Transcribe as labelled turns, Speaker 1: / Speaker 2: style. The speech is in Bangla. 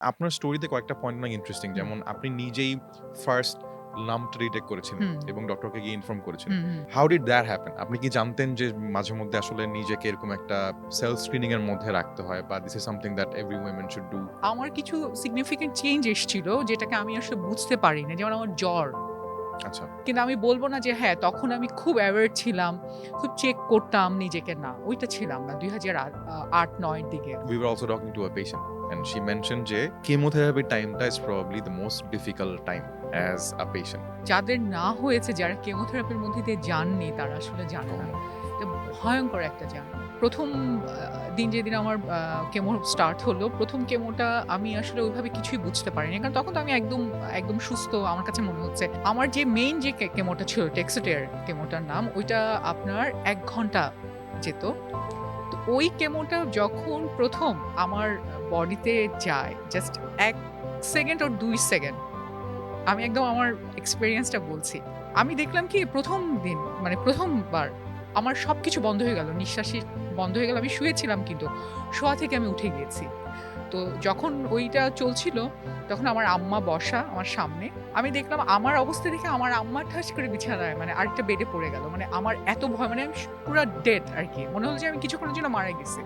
Speaker 1: আপনার স্টোরিতে কয়েকটা পয়েন্ট অনেক ইন্টারেস্টিং।
Speaker 2: হুম,
Speaker 1: যেমন আপনি নিজেই ফার্স্ট লাম্পটা ডিটেক্ট করেছিলেন
Speaker 2: হুম,
Speaker 1: এবং ডক্টরকে গিয়ে ইনফর্ম করেছিলেন।
Speaker 2: Hmm, hmm.
Speaker 1: How did that happen? আপনি কি জানতেন যে মাঝে মধ্যে আসলে নিজেকে এরকম একটা সেলফ স্ক্রিনিং এর মধ্যে রাখতে হয় বা this is something that every women should do?
Speaker 2: আমার কিছু সিগনিফিক্যান্ট চেঞ্জ এসছিল যেটাকে আমি আসলে বুঝতে পারি না। যেমন আমার জ্বর।
Speaker 1: আচ্ছা।
Speaker 2: কিন্তু আমি বলব না যে হ্যাঁ, তখন আমি খুব অ্যাওয়ার ছিলাম, খুব চেক করতাম নিজেকে না। ওইটা ছিলাম না ২০০৮-৯ এর দিকে।
Speaker 1: We were also talking to a patient and she mentioned যে chemotherapy টাইমটা is probably the most difficult time as a patient.
Speaker 2: যাদের না হয়েছে, যারা কেমোথেরাপির মধ্যে দিয়ে যাননি তারা আসলে জানে
Speaker 1: Oh
Speaker 2: না।
Speaker 1: no.
Speaker 2: এটা ভয়ংকর একটা জার্নি। ১ম দিন যেদিন আমার কেমো স্টার্ট হলো, ১ম কেমোটা আমি আসলে ওইভাবে কিছুই বুঝতে পারিনি। কারণ তখন তো আমি একদম সুস্থ আমার কাছে মনে হচ্ছে। আমার যে মেইন যে কেমোটা ছিল টেক্সটের কেমোটার নাম, ওইটা আপনার ১ ঘন্টা যেত। তো ওই কেমোটা যখন ১ম আমার বডিতে যায়, জাস্ট ১ সেকেন্ড ওর ২ সেকেন্ড আমি একদম আমার এক্সপেরিয়েন্সটা বলছি। আমি দেখলাম কি ১ম দিন মানে ১ম বার আমার সবকিছু বন্ধ হয়ে গেল। নিঃশ্বাসই বন্ধ হয়ে গেল। আমি শুয়েছিলাম কিন্তু। শোয়া থেকে আমি উঠে গিয়েছি। তো যখন ওইটা চলছিল, তখন আমার আম্মা বসা আমার সামনে। আমি দেখলাম আমার অবস্থা দেখে আমার আম্মা ঠাস করে বিছানায় মানে আরেকটা বেডে পড়ে গেল। মানে আমার এত ভয় মানে আমি পুরা ডেড আরকি। মনে হলো যে আমি কিছুক্ষণের জন্য মারা গেছি।